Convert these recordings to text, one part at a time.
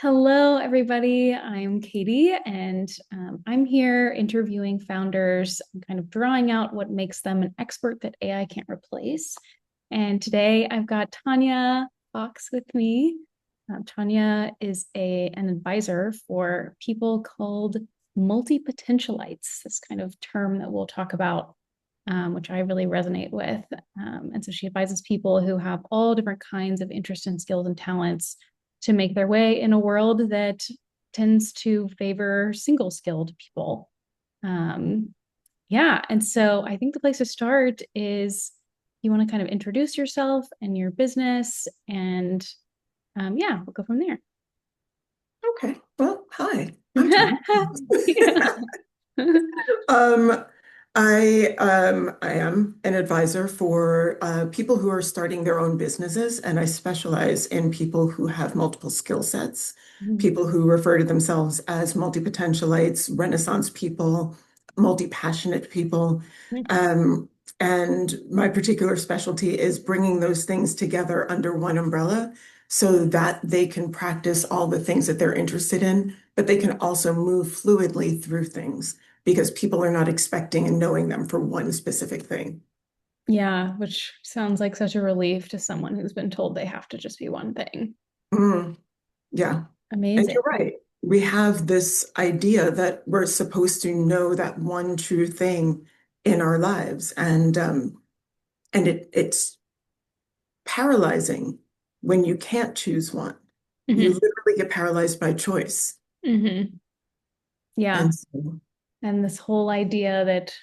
Hello, everybody. I'm Katie, and I'm here interviewing founders, kind of drawing out what makes them an expert that AI can't replace. And today I've got Tania Fox with me. Tania is an advisor for people called multipotentialites, this kind of term that we'll talk about, which I really resonate with. And so she advises people who have all different kinds of interests and skills and talents to make their way in a world that tends to favor single skilled people. Um, yeah. And so I think the place to start is you want to kind of introduce yourself and your business. And yeah, we'll go from there. Okay. Well, hi, I'm Tanya. Yeah. Um, I am an advisor for people who are starting their own businesses, and I specialize in people who have multiple skill sets, people who refer to themselves as multipotentialites, Renaissance people, multi-passionate people. Um, and my particular specialty is bringing those things together under one umbrella so that they can practice all the things that they're interested in, but they can also move fluidly through things because people are not expecting and knowing them for one specific thing. Yeah, which sounds like such a relief to someone who's been told they have to just be one thing. Mm, yeah. And Amazing. you're right. We have this idea that we're supposed to know that one true thing in our lives. And it's paralyzing when you can't choose one. You Hmm. literally get paralyzed by choice. Hmm. Yeah. And so, And this whole idea that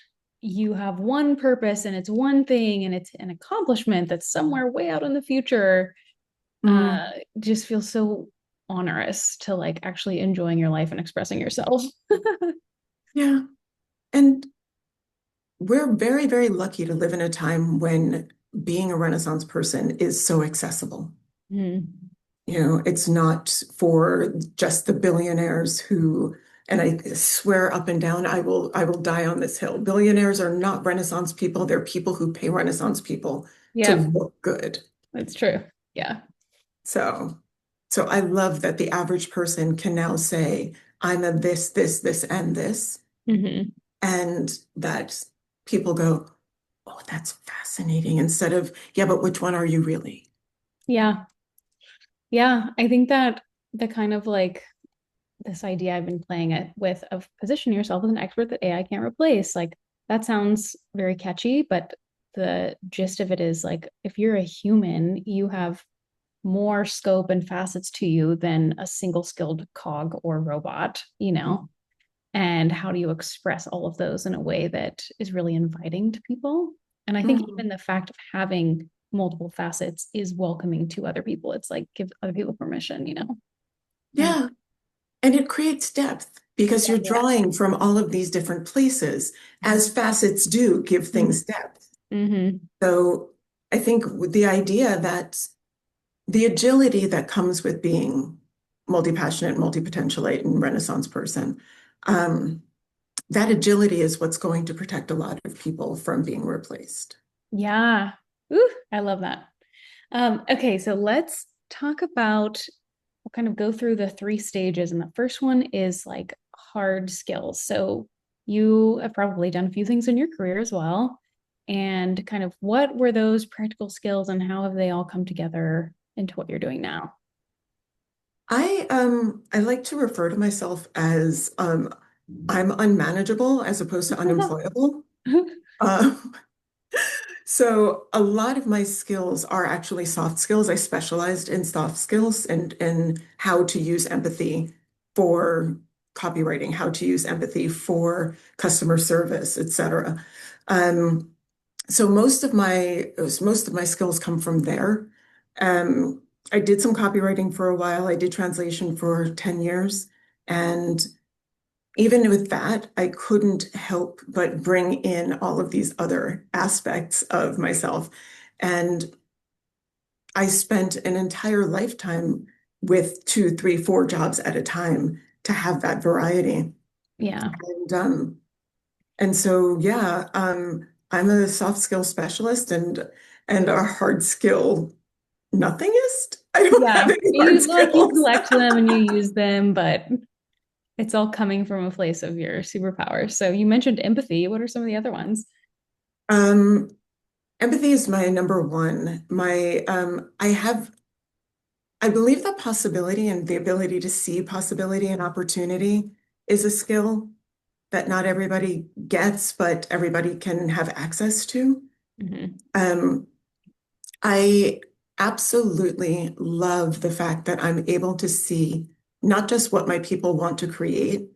you have one purpose and it's one thing and it's an accomplishment that's somewhere way out in the future mm, just feels so onerous to like actually enjoying your life and expressing yourself. yeah. And we're very, very lucky to live in a time when being a Renaissance person is so accessible. Mm. It's not for just the billionaires who, and I swear up and down, I will die on this hill. Billionaires are not Renaissance people. They're people who pay Renaissance people to Yep, look good. that's true. Yeah. So, so I love that the average person can now say, I'm a this, this, this, and this, Hmm. and that people go, oh, that's fascinating, instead of, yeah, but which one are you really? Yeah. Yeah. I think that the kind of like this idea I've been playing it with of position yourself as an expert that AI can't replace. Like that sounds very catchy, but the gist of it is like if you're a human, you have more scope and facets to you than a single skilled cog or robot, you know? And how do you express all of those in a way that is really inviting to people? And I think Mhm. even the fact of having multiple facets is welcoming to other people. It's like give other people permission, you know? And Yeah. And it creates depth because you're yeah. drawing from all of these different places, as facets do give Mm-hmm. things depth. Mm-hmm. So I think with the idea that the agility that comes with being multi-passionate, multi-potentialite, and Renaissance person, um, that agility is what's going to protect a lot of people from being replaced. Yeah. Ooh, I love that. Okay, so let's talk about, we'll kind of go through the three stages. And the first one is like hard skills. So you have probably done a few things in your career as well. And kind of what were those practical skills and how have they all come together into what you're doing now? I like to refer to myself as I'm unmanageable as opposed to unemployable. Um, So a lot of my skills are actually soft skills. I specialized in soft skills and how to use empathy for copywriting, how to use empathy for customer service, etc. Um, so most of my skills come from there. Um, I did some copywriting for a while. I did translation for 10 years. And even with that, I couldn't help but bring in all of these other aspects of myself. And I spent an entire lifetime with two, three, four jobs at a time to have that variety. Yeah. And so, yeah, I'm a soft skill specialist and a hard skill. nothingist. I don't have Yeah. any hard You like you skills. collect them and you use them, but it's all coming from a place of your superpowers. So you mentioned empathy. What are some of the other ones? Um, Empathy is my number one. I believe that possibility and the ability to see possibility and opportunity is a skill that not everybody gets, but everybody can have access to. Hmm. Um, I absolutely love the fact that I'm able to see not just what my people want to create,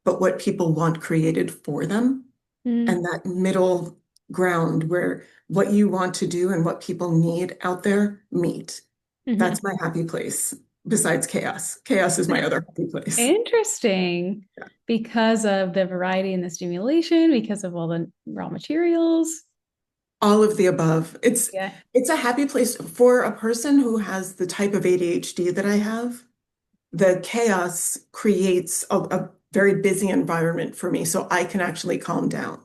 but what people want created for them. And Mm-hmm. that middle ground where what you want to do and what people need out there meet. That's my happy place, besides chaos. Chaos is my other happy place. Interesting. Yeah. Because of the variety and the stimulation, because of all the raw materials. All of the above. Yeah. It's a happy place for a person who has the type of ADHD that I have. The chaos creates a very busy environment for me, so I can actually calm down.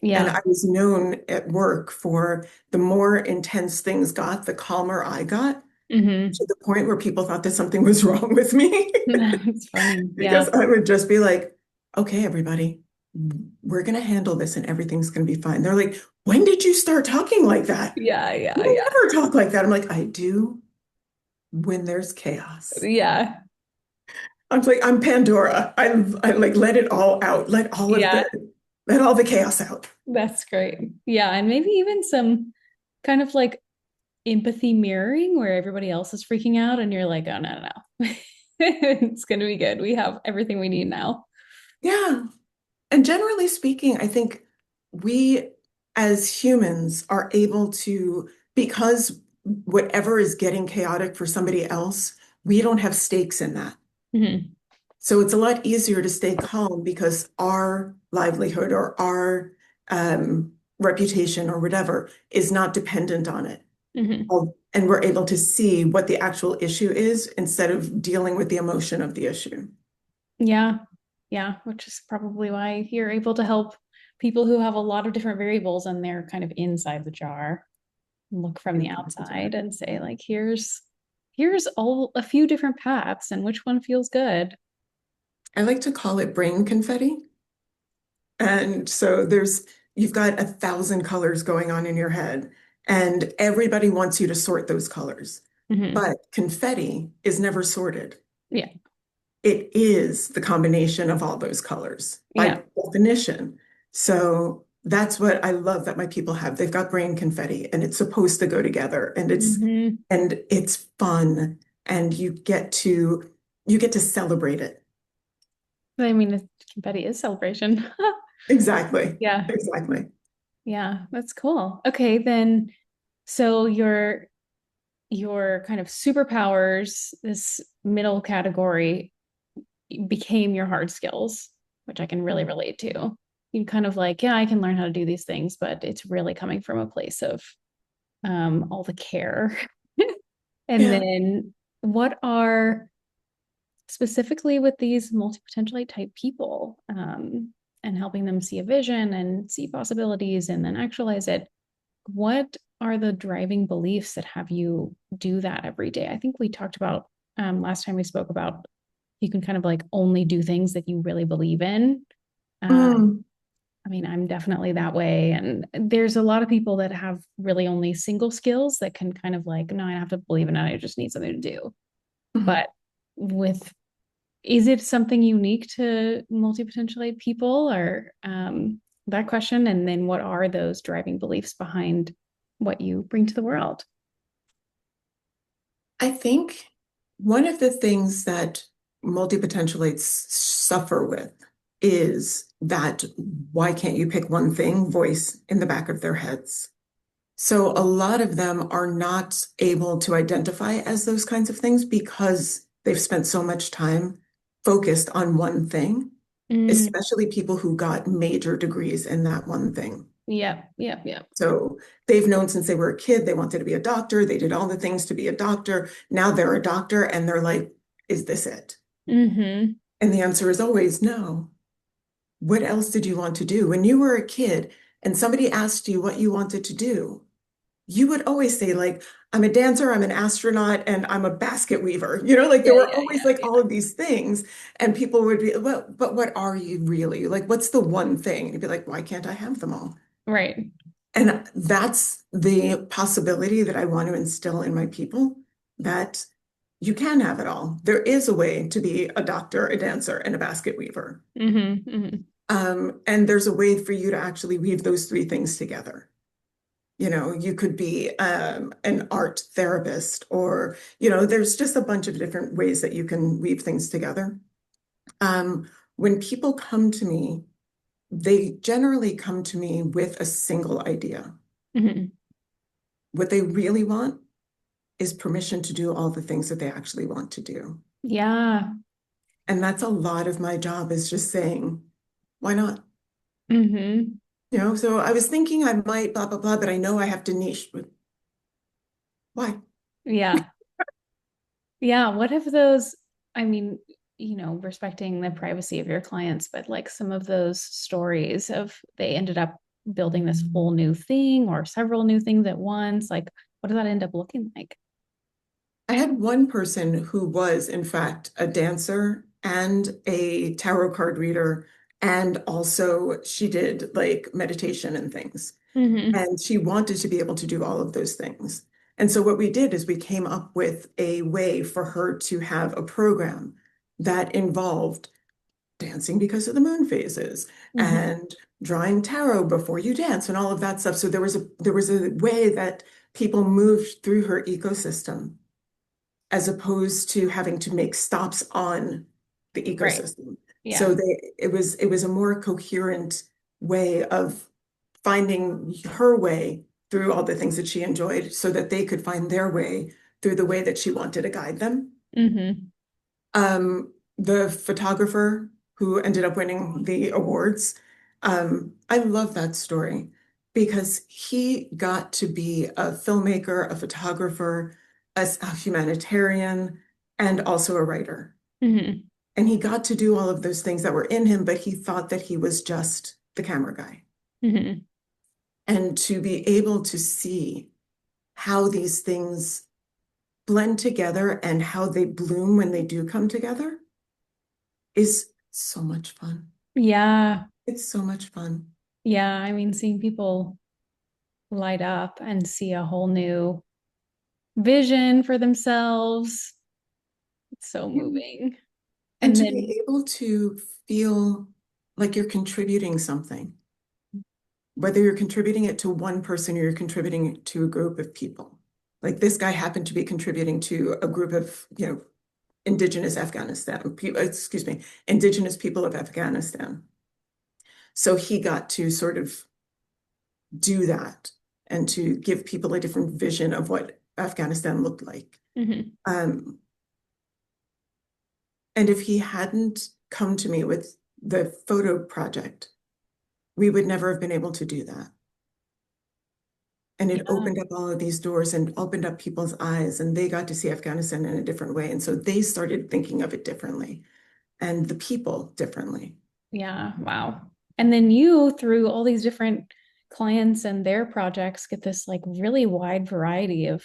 And Yeah. I was known at work for the more intense things got, the calmer I got, Hmm. to the point where people thought that something was wrong with me. It's funny. Because Yeah. I would just be like, okay, everybody, we're going to handle this and everything's going to be fine. They're like, when did you start talking like that? Yeah. Yeah. You don't Yeah. ever talk like that. I'm like, I do when there's chaos. Yeah. I'm like, I'm Pandora. I like let it all out. Yeah. Let all the chaos out. That's great. Yeah. And maybe even some kind of like empathy mirroring where everybody else is freaking out and you're like, oh, no, no, no. It's going to be good. We have everything we need now. Yeah. And generally speaking, I think we as humans are able to, because whatever is getting chaotic for somebody else, we don't have stakes in that. Hmm. So it's a lot easier to stay calm because our livelihood or our reputation or whatever is not dependent on it. Hmm. And we're able to see what the actual issue is instead of dealing with the emotion of the issue. Yeah. Yeah. Which is probably why you're able to help people who have a lot of different variables and they're kind of inside the jar. Look from the outside and say, like, here's all a few different paths and which one feels good. I like to call it brain confetti. And so you've got 1,000 colors going on in your head, and everybody wants you to sort those colors. Hmm. But confetti is never sorted. Yeah. It is the combination of all those colors Yeah. by definition. So that's what I love that my people have. They've got brain confetti and it's supposed to go together Hmm. and it's fun and you get to celebrate it. I mean, confetti is celebration. Exactly. Yeah. Exactly. Yeah. That's cool. Okay, then so your kind of superpowers, this middle category became your hard skills, which I can really relate to. You kind of like, yeah, I can learn how to do these things, but it's really coming from a place of all the care. And Yeah. then what are specifically with these multipotentialite type people and helping them see a vision and see possibilities and then actualize it? What are the driving beliefs that have you do that every day? I think we talked about last time we spoke about you can kind of like only do things that you really believe in. Mm, I mean, I'm definitely that way. And there's a lot of people that have really only single skills that can kind of like, no, I have to believe in it. I just need something to do. mhm. But with, is it something unique to multi-potentialite people or that question? And then what are those driving beliefs behind what you bring to the world? I think one of the things that multipotentialates suffer with is that why can't you pick one thing voice in the back of their heads. So a lot of them are not able to identify as those kinds of things because they've spent so much time focused on one thing, Mm, especially people who got major degrees in that one thing. yep, yep, yep. So they've known since they were a kid, they wanted to be a doctor. They did all the things to be a doctor. Now they're a doctor and they're like, is this it? Mm-hmm. And the answer is always no. What else did you want to do? When you were a kid and somebody asked you what you wanted to do, you would always say like, I'm a dancer, I'm an astronaut, and I'm a basket weaver. Like Yeah, there were yeah, always yeah, like yeah. all of these things, and people would be, well, but what are you really? Like, what's the one thing? And you'd be like, why can't I have them all? Right. And that's the possibility that I want to instill in my people, that you can have it all. There is a way to be a doctor, a dancer, and a basket weaver. Hmm. And there's a way for you to actually weave those three things together. You could be an art therapist, or, there's just a bunch of different ways that you can weave things together. When people come to me, they generally come to me with a single idea. Hmm. What they really want is permission to do all the things that they actually want to do. Yeah. And that's a lot of my job, is just saying, why not? Hmm. So I was thinking I might blah, blah, blah, but I know I have to niche. But why? Yeah. Yeah. What if those, I mean, respecting the privacy of your clients, but like some of those stories of they ended up building this whole new thing or several new things at once, like what does that end up looking like? I had one person who was, in fact, a dancer and a tarot card reader, and also she did like meditation and things. Hmm. And she wanted to be able to do all of those things. And so what we did is we came up with a way for her to have a program that involved dancing because of the moon phases Hmm. and drawing tarot before you dance and all of that stuff. So there was a way that people moved through her ecosystem, as opposed to having to make stops on the Right. ecosystem. Yeah. So it was a more coherent way of finding her way through all the things that she enjoyed, so that they could find their way through the way that she wanted to guide them. Hmm. The photographer who ended up winning the awards, I love that story, because he got to be a filmmaker, a photographer, a humanitarian, and also a writer. Hmm. And he got to do all of those things that were in him, but he thought that he was just the camera guy. Hmm. And to be able to see how these things blend together and how they bloom when they do come together is so much fun. Yeah. It's so much fun. Yeah. I mean, seeing people light up and see a whole new vision for themselves. It's so Yeah. moving. And And to then, be able to feel like you're contributing something, whether you're contributing it to one person or you're contributing it to a group of people. Like this guy happened to be contributing to a group of, indigenous Afghanistan, excuse me, indigenous people of Afghanistan. So he got to sort of do that and to give people a different vision of what Afghanistan looked like. mhm, Um, and if he hadn't come to me with the photo project, we would never have been able to do that. And it yeah, opened up all of these doors and opened up people's eyes, and they got to see Afghanistan in a different way. And so they started thinking of it differently, and the people differently. yeah, wow. And then you, through all these different clients and their projects, get this like really wide variety of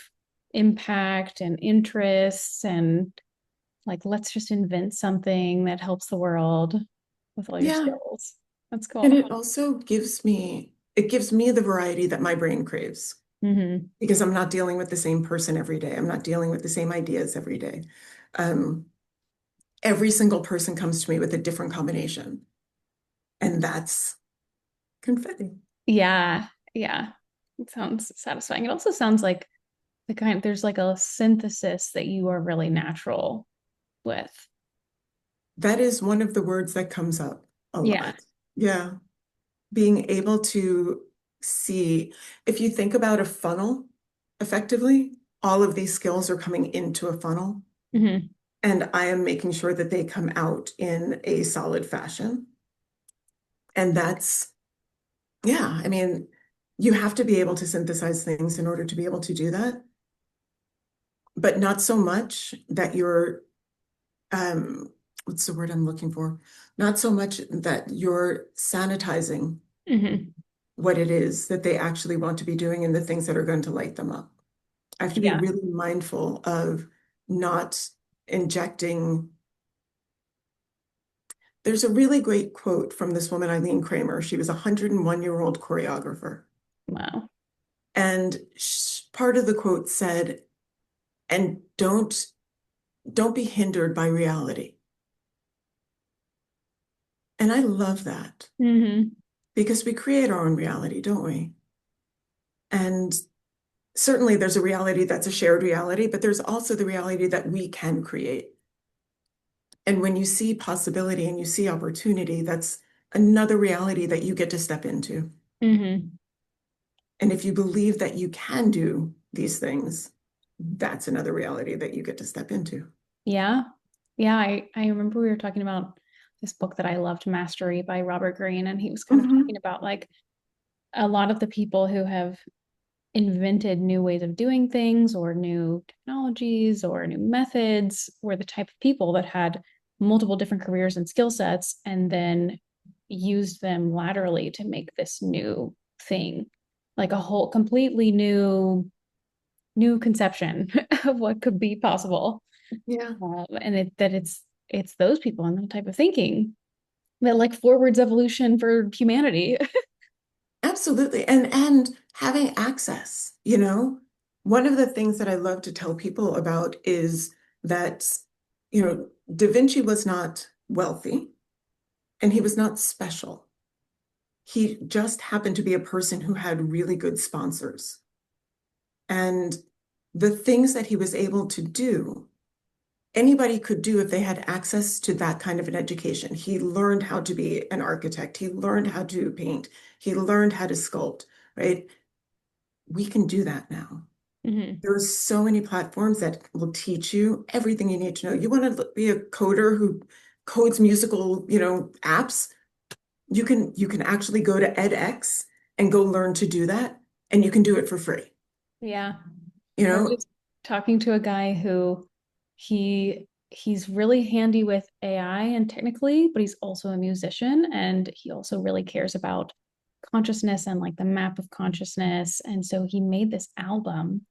impact and interests and like, let's just invent something that helps the world with all your Yeah. skills. That's And cool. it gives me the variety that my brain craves, Hmm. because I'm not dealing with the same person every day. I'm not dealing with the same ideas every day. Um, every single person comes to me with a different combination, and that's confetti. Yeah, yeah. It sounds satisfying. It also sounds like there's like a synthesis that you are really natural with. That is one of the words that comes up a Yeah. lot. Yeah. Being able to see, if you think about a funnel effectively, all of these skills are coming into a funnel, Hmm. and I am making sure that they come out in a solid fashion. And that's, yeah, I mean, you have to be able to synthesize things in order to be able to do that, but not so much that you're, what's the word I'm looking for? Not so much that you're sanitizing Hmm. what it is that they actually want to be doing and the things that are going to light them up. I have to be Yeah. really mindful of not injecting. There's a really great quote from this woman, Eileen Kramer. She was a 101-year-old choreographer. Wow. And part of the quote said, and don't be hindered by reality. And I love that Hmm. because we create our own reality, don't we? And certainly there's a reality that's a shared reality, but there's also the reality that we can create. And when you see possibility and you see opportunity, that's another reality that you get to step into. Hmm. And if you believe that you can do these things, that's another reality that you get to step into. Yeah. Yeah. I remember we were talking about this book that I loved, Mastery by Robert Greene, and he was kind of talking Mhm. about like a lot of the people who have invented new ways of doing things or new technologies or new methods were the type of people that had multiple different careers and skill sets and then used them laterally to make this new thing, like a whole completely new conception of what could be possible. Yeah, And it's those people and that type of thinking that like forwards evolution for humanity. absolutely. And having access, you know, one of the things that I love to tell people about is that, Da Vinci was not wealthy and he was not special. He just happened to be a person who had really good sponsors. And the things that he was able to do, anybody could do if they had access to that kind of an education. He learned how to be an architect. He learned how to paint. He learned how to sculpt, right? We can do that now. Hmm. There are so many platforms that will teach you everything you need to know. You want to be a coder who codes musical, apps? You can actually go to edX and go learn to do that, and you can do it for free. Yeah. You I was know, just talking to a guy who he's really handy with AI and technically, but he's also a musician and he also really cares about consciousness and like the map of consciousness. And so he made this album.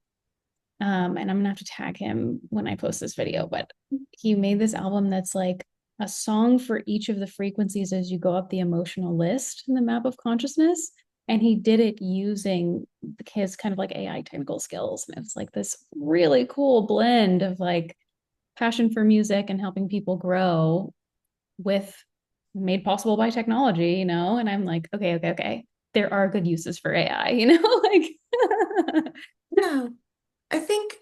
And I'm gonna have to tag him when I post this video, but he made this album that's like a song for each of the frequencies as you go up the emotional list in the map of consciousness. And he did it using his kind of like AI technical skills. And it's like this really cool blend of like passion for music and helping people grow with made possible by technology, And I'm like, okay. There are good uses for AI, like yeah, I think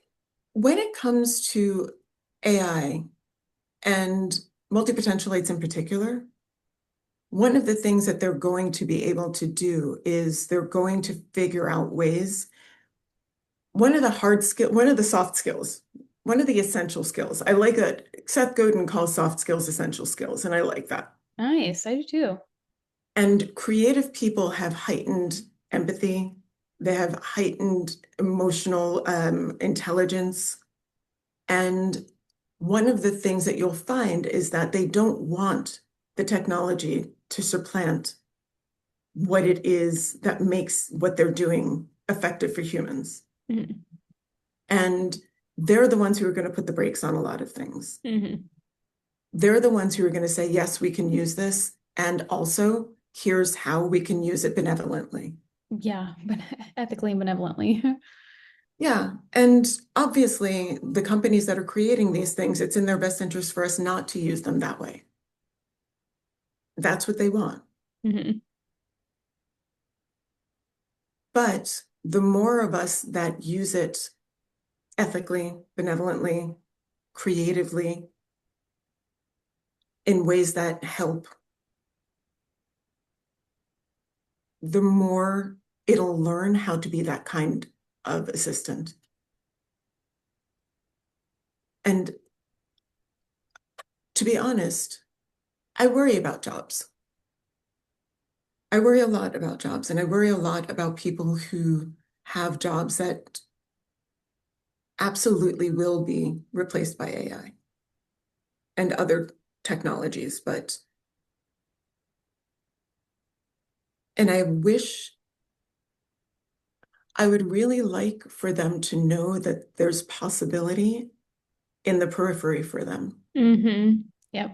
when it comes to AI and multipotentialites in particular, one of the things that they're going to be able to do is they're going to figure out ways. One of the soft skills, one of the essential skills. I like that Seth Godin calls soft skills essential skills, and I like that. nice. I do too. And creative people have heightened empathy. They have heightened emotional intelligence. And one of the things that you'll find is that they don't want the technology to supplant what it is that makes what they're doing effective for humans. Mhm. And they're the ones who are going to put the brakes on a lot of things. Mhm. They're the ones who are going to say, yes, we can use this. And also, here's how we can use it benevolently. Yeah, but ethically and benevolently. Yeah. And obviously, the companies that are creating these things, it's in their best interest for us not to use them that way. That's what they want. Mhm. But the more of us that use it ethically, benevolently, creatively, in ways that help, the more it'll learn how to be that kind of assistant. And to be honest, I worry about jobs. I worry a lot about jobs, and I worry a lot about people who have jobs that absolutely will be replaced by AI and other technologies. And I wish I would really like for them to know that there's possibility in the periphery for them. Yep.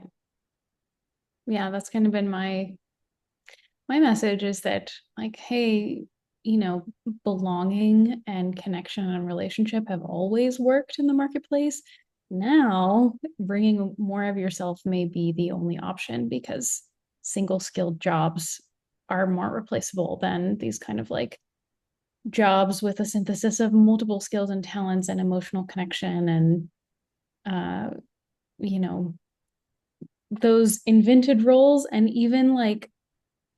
Yeah, that's kind of been my message is that like, hey, you know, belonging and connection and relationship have always worked in the marketplace. Now, bringing more of yourself may be the only option because single skilled jobs are more replaceable than these kind of like jobs with a synthesis of multiple skills and talents and emotional connection and uh you know those invented roles and even like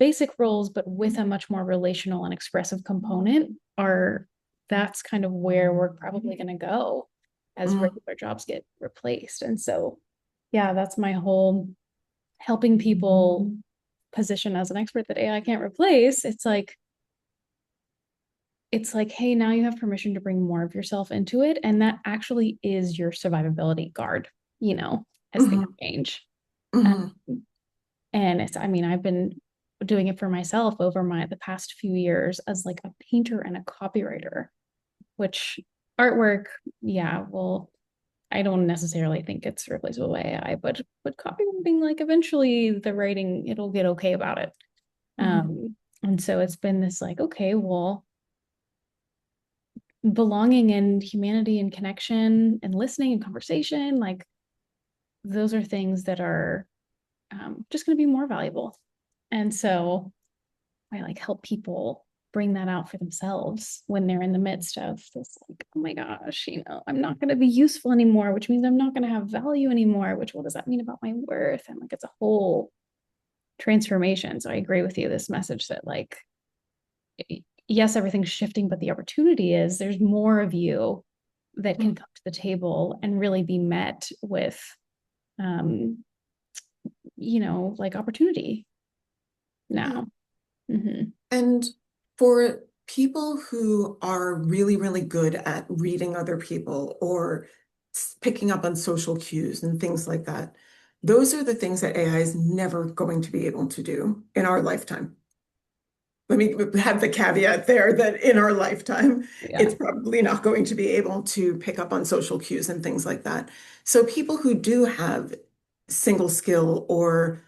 basic roles but with a much more relational and expressive component are that's kind of where we're probably going to go as Mm, regular jobs get replaced. And so yeah, that's my whole helping people position as an expert that AI can't replace. It's like, hey, now you have permission to bring more of yourself into it. And that actually is your survivability guard, as things mhm, change. mhm, Um, and I mean, I've been doing it for myself over the past few years as like a painter and a copywriter, which artwork, yeah, well, I don't necessarily think it's replaceable by AI, but copywriting, like eventually the writing, it'll get okay about it. mhm. And so it's been this like, okay, well, belonging and humanity and connection and listening and conversation, like those are things that are just going to be more valuable. And so I like help people bring that out for themselves when they're in the midst of this, like, oh my gosh, I'm not going to be useful anymore, which means I'm not going to have value anymore, which what does that mean about my worth? And like, it's a whole transformation. So I agree with you, this message that like, yes, everything's shifting, but the opportunity is there's more of you that can Mm. come to the table and really be met with um, like opportunity Yeah. now. Mm-hmm. And for people who are really, really good at reading other people or picking up on social cues and things like that, those are the things that AI is never going to be able to do in our lifetime. Let me have the caveat there that in our lifetime, Yeah. it's probably not going to be able to pick up on social cues and things like that. So people who do have single skill or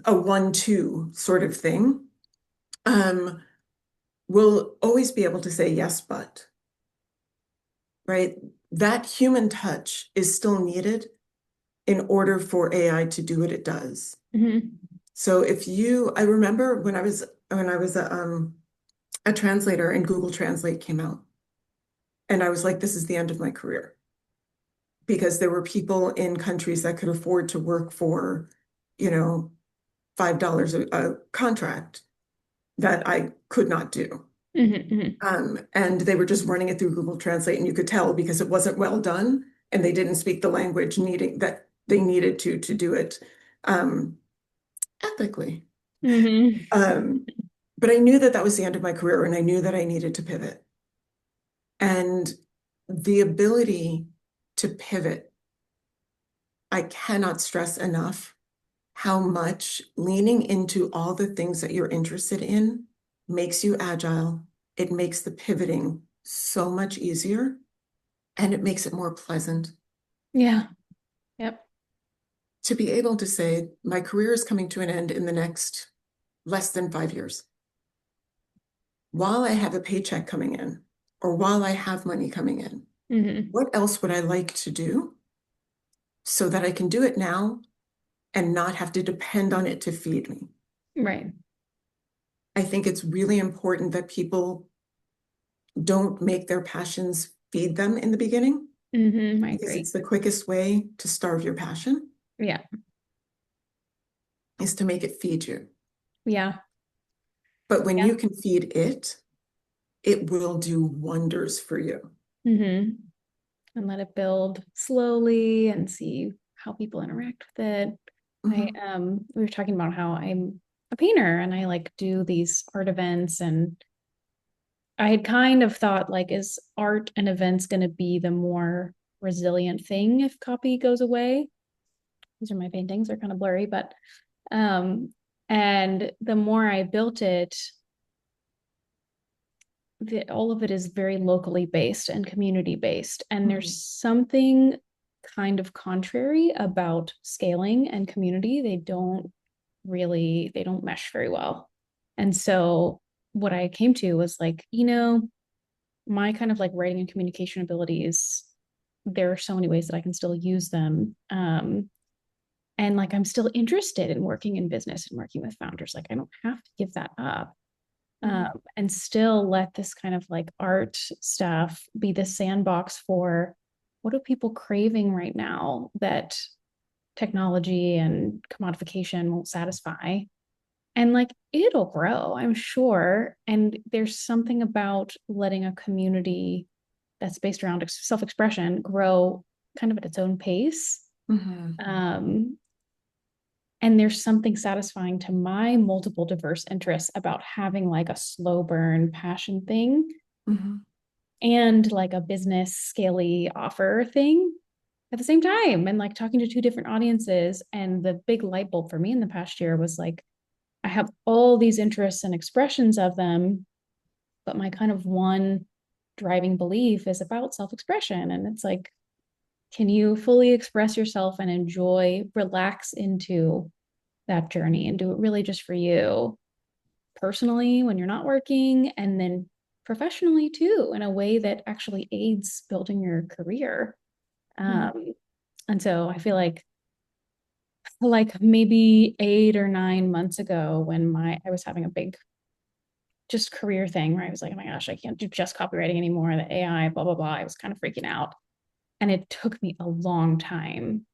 a 1-2 sort of thing, um, will always be able to say yes, but, right? That human touch is still needed in order for AI to do what it does. Mm-hmm. So I remember when I was a translator and Google Translate came out, and I was like, this is the end of my career because there were people in countries that could afford to work for, you know, $5 a contract that I could not do. Mm-hmm. And they were just running it through Google Translate, and you could tell because it wasn't well done, and they didn't speak the language needing that they needed to do it um, ethically. Mm-hmm. Um, but I knew that that was the end of my career, and I knew that I needed to pivot. And the ability to pivot, I cannot stress enough how much leaning into all the things that you're interested in makes you agile. It makes the pivoting so much easier. And it makes it more pleasant Yeah. Yep. to be able to say, my career is coming to an end in the next less than 5 years. While I have a paycheck coming in, or while I have money coming in, Mm-hmm. what else would I like to do so that I can do it now and not have to depend on it to feed me? Right. I think it's really important that people don't make their passions feed them in the beginning Mm-hmm. I because agree. it's the quickest way to starve your passion Yeah. is to make it feed you. Yeah. But when Yeah. you can feed it, it will do wonders for you. Mm-hmm. And let it build slowly and see how people interact with it. Mhm. We were talking about how I'm a painter and I like do these art events, and I had kind of thought like, is art and events going to be the more resilient thing if copy goes away? These are my paintings, they're kind of blurry, but um and the more I built it, all of it is very locally based and community based. And Mhm. there's something kind of contrary about scaling and community. They don't mesh very well. And so what I came to was like, my kind of like writing and communication abilities, there are so many ways that I can still use them. And like I'm still interested in working in business and working with founders. Like I don't have to give that up, Mhm. and still let this kind of like art stuff be the sandbox for what are people craving right now that technology and commodification won't satisfy. And like it'll grow, I'm sure. And there's something about letting a community that's based around self-expression grow kind of at its own pace. Mhm. Um, and there's something satisfying to my multiple diverse interests about having like a slow burn passion thing Mhm. and like a business scaly offer thing at the same time, and like talking to two different audiences. And the big light bulb for me in the past year was like, I have all these interests and expressions of them, but my kind of one driving belief is about self-expression. And it's like, can you fully express yourself and enjoy, relax into that journey and do it really just for you personally when you're not working, and then professionally too, in a way that actually aids building your career. Mhm. Um, and so I feel like maybe 8 or 9 months ago when I was having a big just career thing where I was like, oh my gosh, I can't do just copywriting anymore. The AI, blah, blah, blah. I was kind of freaking out. And it took me a long time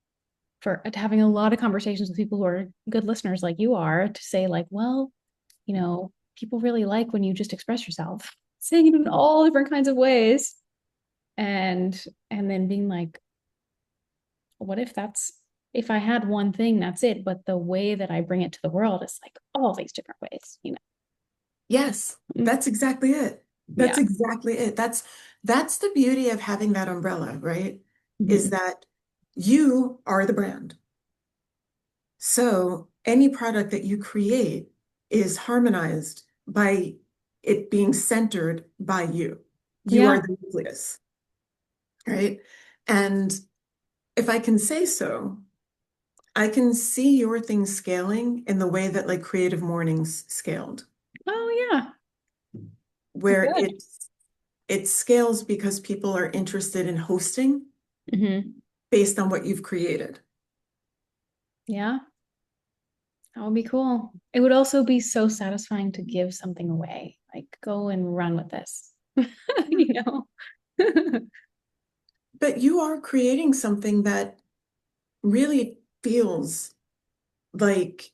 for having a lot of conversations with people who are good listeners like you are to say, like, well, people really like when you just express yourself, saying it in all different kinds of ways. And then being like, what if I had one thing, that's it. But the way that I bring it to the world is like all these different ways. Yes, Mm, that's exactly it. That's yeah. exactly it. That's the beauty of having that umbrella, right? Is Mhm. that you are the brand. So any product that you create is harmonized by it being centered by you. You Yeah. are the nucleus, right? And if I can say so, I can see your thing scaling in the way that like Creative Mornings scaled, Oh yeah. where Good. it scales because people are interested in hosting Hmm. based on what you've created. Yeah. That would be cool. It would also be so satisfying to give something away. Like go and run with this. Yeah. you know? But you are creating something that really feels like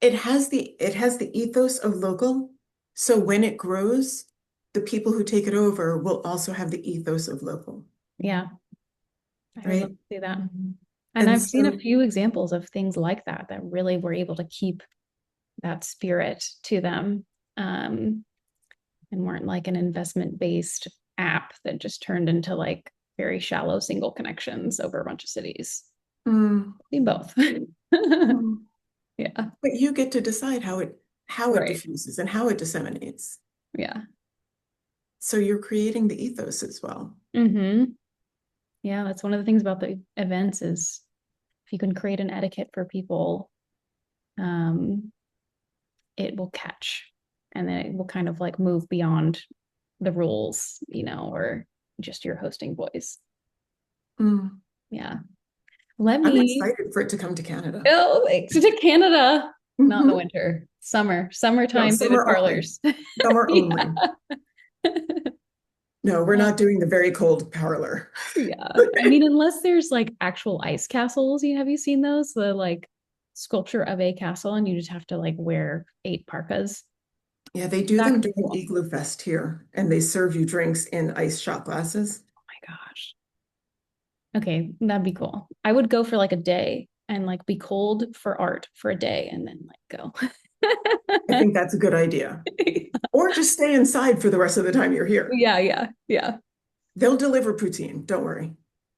it has the ethos of local. So when it grows, the people who take it over will also have the ethos of local, Yeah. I would love right? to see that. And And I've seen a so, few examples of things like that that really were able to keep that spirit to them, um, and weren't like an investment based app that just turned into like very shallow single connections over a bunch of cities. mm, Seen both. mm. Yeah. But you get to decide how it Right. diffuses and how it disseminates. Yeah. So you're creating the ethos as well. Hmm. Yeah. That's one of the things about the events is if you can create an etiquette for people, um, it will catch, and then it will kind of like move beyond the rules, or just your hosting voice. Mm. Yeah. Let I'm me excited for it to come to Canada. go to Canada. Not in the Mhm. winter, No, summertime vivid summer only. parlors. Summer Yeah. only. No, we're not doing the very cold parlor. Yeah. I mean, unless there's like actual ice castles, have you seen those? The like sculpture of a castle, and you just have to like wear 8 parkas. Yeah, they do That them could be during cool. Igloo Fest here, and they serve you drinks in ice shot glasses. Oh my gosh. Okay, that'd be cool. I would go for like a day and like be cold for art for a day and then like go. I think that's a good idea. Or just stay inside for the rest of the time you're here. Yeah, yeah, yeah. They'll deliver poutine, don't worry.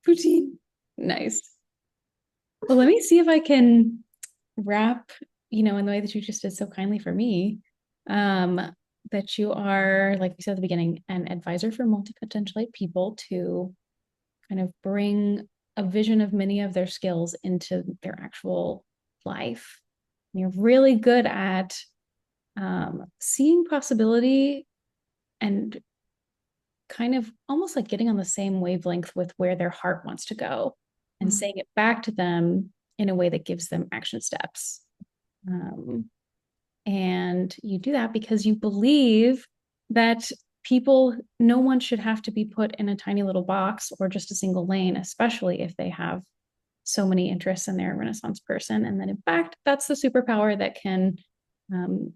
Poutine. Nice. Well, let me see if I can wrap, in the way that you just did so kindly for me. Um, that you are, like we said at the beginning, an advisor for multipotentialite people to kind of bring a vision of many of their skills into their actual life. And you're really good at seeing possibility and kind of almost like getting on the same wavelength with where their heart wants to go and Mm. saying it back to them in a way that gives them action steps. Um, and you do that because you believe that people, no one should have to be put in a tiny little box or just a single lane, especially if they have so many interests and they're a Renaissance person. And then, in fact, that's the superpower that can um,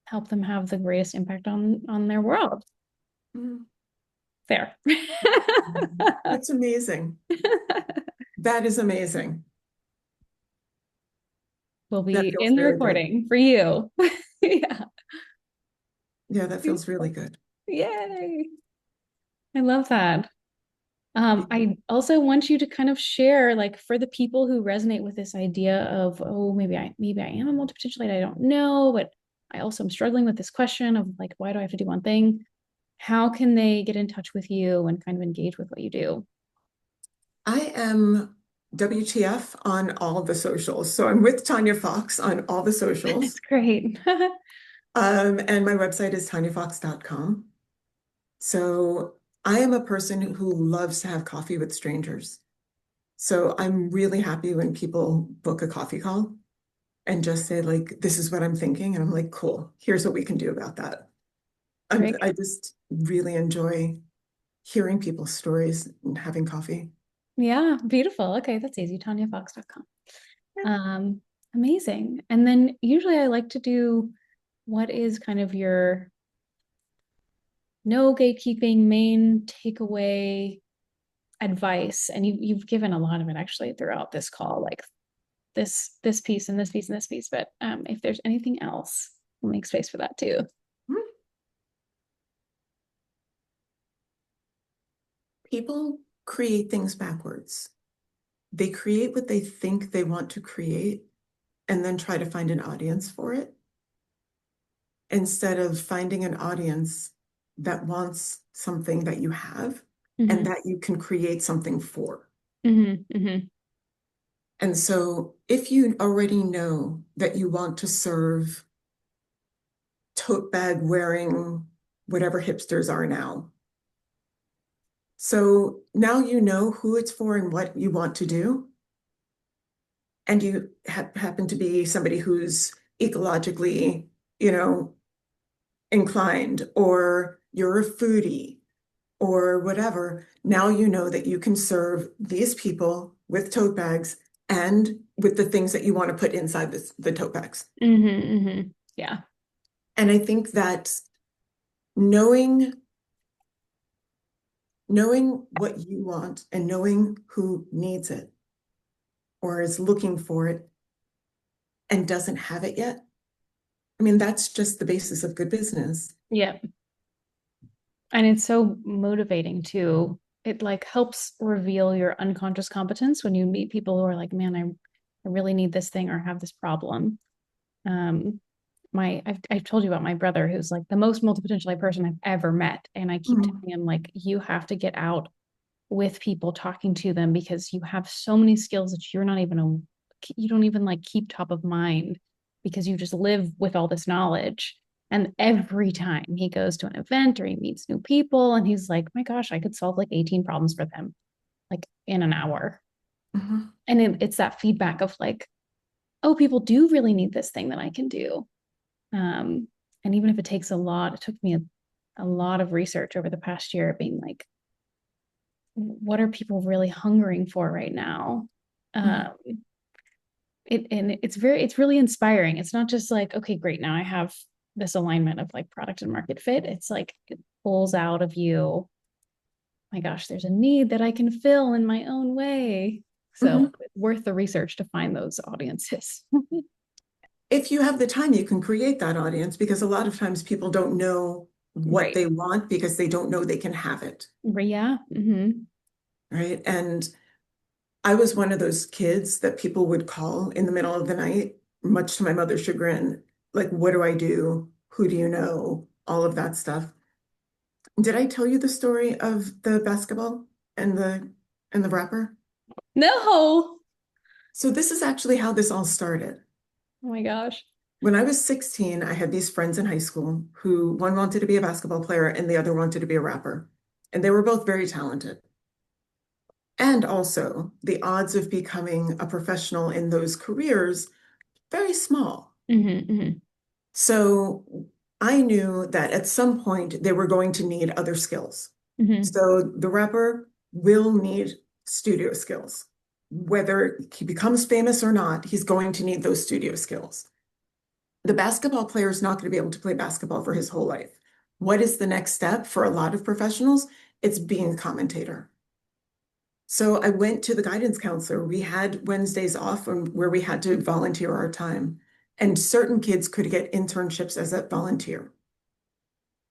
help them have the greatest impact on their world. Mm. Fair. That's amazing. That is amazing. Will That be feels in the very good. recording for you. Yeah. Yeah, that feels really good. Yay. I love that. Yeah. I also want you to kind of share, like, for the people who resonate with this idea of, oh, maybe I am a multipotentialite, I don't know, but I also am struggling with this question of like, why do I have to do one thing? How can they get in touch with you and kind of engage with what you do? I am WTF on all the socials. So I'm with Tania Fox on all the That's socials. great. And my website is taniafox.com. So I am a person who loves to have coffee with strangers. So I'm really happy when people book a coffee call and just say, like, this is what I'm thinking. And I'm like, cool, here's what we can do about that. Great. I just really enjoy hearing people's stories and having coffee. Yeah, beautiful. Okay, that's easy. TaniaFox.com. Um, Amazing. And then usually I like to do what is kind of your no gatekeeping main takeaway advice. And you've given a lot of it actually throughout this call, like this piece and this piece and this piece. But if there's anything else, we'll make space for that too. People create things backwards. They create what they think they want to create and then try to find an audience for it instead of finding an audience that wants something that you have and Mm-hmm. that you can create something for. Mm-hmm. Mm-hmm. And so if you already know that you want to serve tote bag wearing whatever hipsters are now, so now you know who it's for and what you want to do, and you happen to be somebody who's ecologically, you know, inclined, or you're a foodie or whatever, now you know that you can serve these people with tote bags and with the things that you want to put inside the tote bags. Mm-hmm. Mm-hmm. Yeah. And I think that knowing knowing what you want and knowing who needs it or is looking for it and doesn't have it yet, I mean, that's just the basis of good business. Yeah. And it's so motivating too. It like helps reveal your unconscious competence when you meet people who are like, man, I really need this thing or have this problem. Um, I've told you about my brother who's like the most multipotentialite person I've ever met. And I keep Mhm. telling him, like, you have to get out with people talking to them because you have so many skills that you don't even like keep top of mind because you just live with all this knowledge. And every time he goes to an event or he meets new people and he's like, my gosh, I could solve like 18 problems for them like in an hour. Mhm. And it's that feedback of like, oh, people do really need this thing that I can do. um, and even if it takes a lot, it took me a lot of research over the past year being like, what are people really hungering for right now? Mhm. Um, it's really inspiring. It's not just like, okay, great, now I have this alignment of like product and market fit. It's like it pulls out of you, my gosh, there's a need that I can fill in my own way. So Mhm. it's worth the research to find those audiences. If you have the time, you can create that audience because a lot of times people don't know what Right. they want because they don't know they can have it, Yeah. Mm-hmm. right? And I was one of those kids that people would call in the middle of the night, much to my mother's chagrin, like, what do I do? Who do you know? all of that stuff. Did I tell you the story of the basketball and the rapper? No. So this is actually how this all started. Oh my gosh. When I was 16, I had these friends in high school who one wanted to be a basketball player and the other wanted to be a rapper. And they were both very talented. And also, the odds of becoming a professional in those careers, very small. Hmm. So I knew that at some point they were going to need other skills. Hmm. So the rapper will need studio skills. Whether he becomes famous or not, he's going to need those studio skills. The basketball player is not going to be able to play basketball for his whole life. What is the next step for a lot of professionals? It's being a commentator. So I went to the guidance counselor. We had Wednesdays off where we had to volunteer our time, and certain kids could get internships as a volunteer.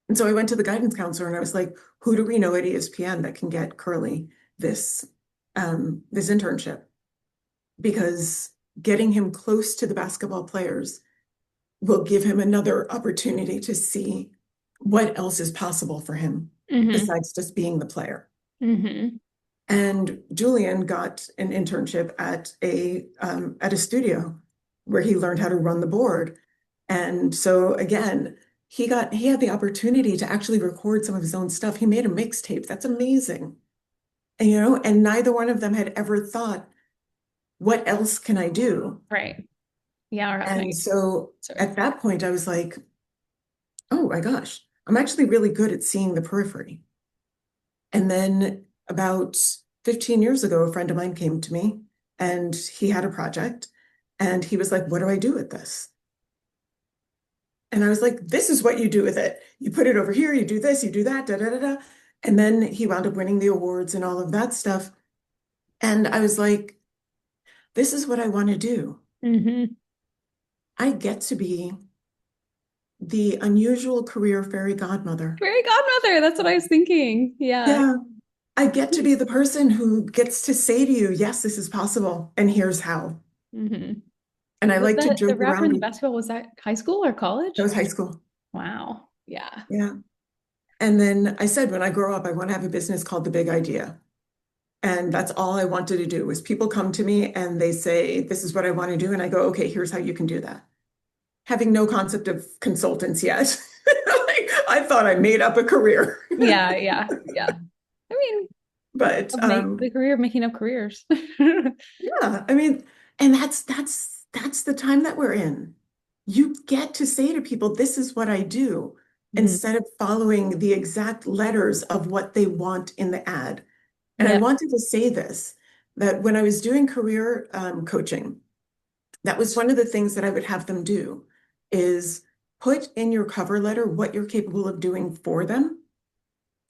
And so I went to the guidance counselor and I was like, who do we know at ESPN that can get Curly this this internship? Because getting him close to the basketball players will give him another opportunity to see what else is possible for him Hmm. besides just being the player. Hmm. And Julian got an internship at a studio where he learned how to run the board. And so again, he had the opportunity to actually record some of his own stuff. He made a mixtape. That's amazing. And and neither one of them had ever thought, what else can I do? Right. Yeah, or how can I? And so Sorry. at that point, I was like, oh my gosh, I'm actually really good at seeing the periphery. And then about 15 years ago, a friend of mine came to me and he had a project and he was like, what do I do with this? And I was like, this is what you do with it. You put it over here, you do this, you do that, da da da da. And then he wound up winning the awards and all of that stuff. And I was like, this is what I want to do. Hmm. I get to be the unusual career fairy godmother. Fairy godmother. That's what I was thinking. Yeah. Yeah, I get to be the person who gets to say to you, yes, this is possible, and here's how. Hmm. And I Was like to that the joke rapper around and the with basketball? Was that high school or that college? was high school. Wow. Yeah. Yeah. And then I said, when I grow up, I want to have a business called The Big Idea. And that's all I wanted to do was people come to me and they say, this is what I want to do. And I go, okay, here's how you can do that. Having no concept of consultants yet. Like, I thought I made up a career. Yeah. Yeah. Yeah. I mean, But make the career of making up careers. yeah, I mean, and that's the time that we're in. You get to say to people, this is what I do, Mhm. instead of following the exact letters of what they want in the ad. And I Yeah. wanted to say this, that when I was doing career coaching, that was one of the things that I would have them do is put in your cover letter what you're capable of doing for them.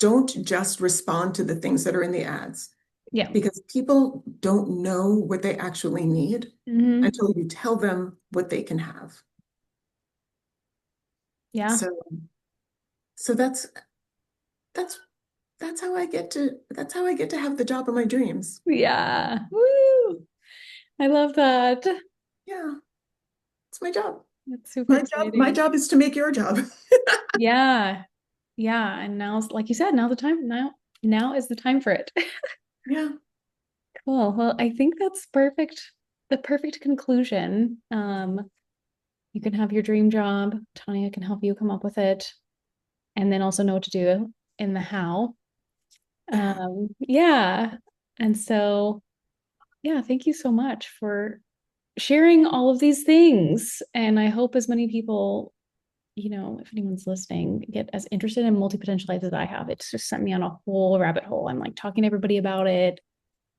Don't just respond to the things that are in the ads Yeah. because people don't know what they actually need Hmm. until you tell them what they can have. Yeah. So so that's that's how I get to have the job of my dreams. Yeah. Woo. I love that. Yeah, it's my job. It's super My exciting. job is to make your job. Yeah. Yeah. And now's, like you said, now the time, now is the time for it. Yeah. Cool. Well, I think that's perfect. The perfect conclusion. You can have your dream job. Tanya can help you come up with it, and then also know what to do in the how. Yeah. And so, yeah, thank you so much for sharing all of these things. And I hope as many people, if anyone's listening, get as interested in multipotentialites as I have. It's just sent me on a whole rabbit hole. I'm like talking to everybody about it.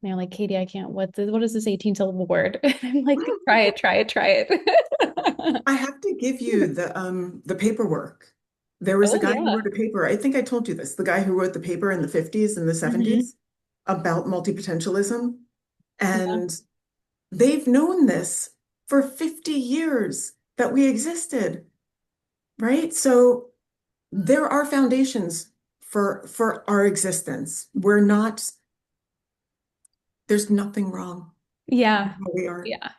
And they're like, Katie, I can't, what is this 18 syllable word? And I'm like, try it, try it, try it. I have to give you the paperwork. There was a Oh, guy who yeah. wrote a paper. I think I told you this, the guy who wrote the paper in the 50s and the Hmm. 70s about multipotentialism. Yeah. And they've known this for 50 years that we existed, right? So there are foundations for our existence. We're not, there's nothing wrong with Yeah. how we are. Yeah.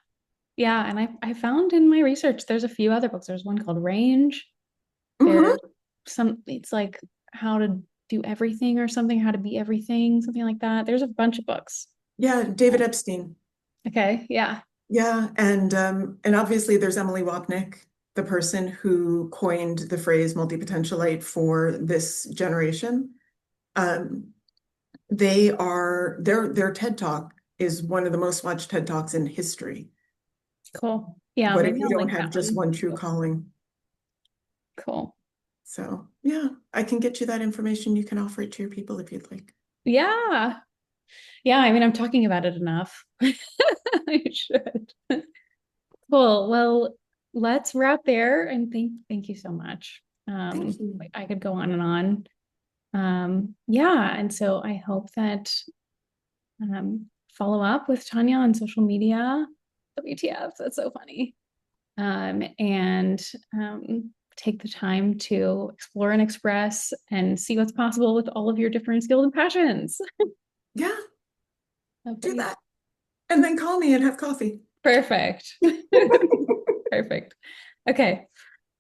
Yeah. And I found in my research, there's a few other books. There's one called Range. There's Mhm. it's like how to do everything or something, how to be everything, something like that. There's a bunch of books. Yeah, David Epstein. Okay, yeah. Yeah, and obviously there's Emily Wapnick, the person who coined the phrase multipotentialite for this generation. Um, their TED Talk is one of the most watched TED Talks in history. Cool. Yeah, What if maybe you I'll don't link have that just one. one true calling? Cool. So yeah, I can get you that information. You can offer it to your people if you'd like. Yeah. Yeah, I mean, I'm talking about it enough. I should. Cool. Well, let's wrap there and thank you so much. Thank you. I could go on and on. Yeah, and so I hope that follow up with Tanya on social media. WTF, that's so funny. And take the time to explore and express and see what's possible with all of your different skills and passions. Yeah, do Okay. that. And then call me and have coffee. Perfect. Perfect. Okay.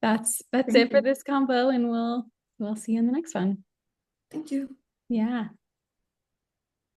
That's Thank it for you. this combo, and we'll see you in the next one. Thank you. Yeah.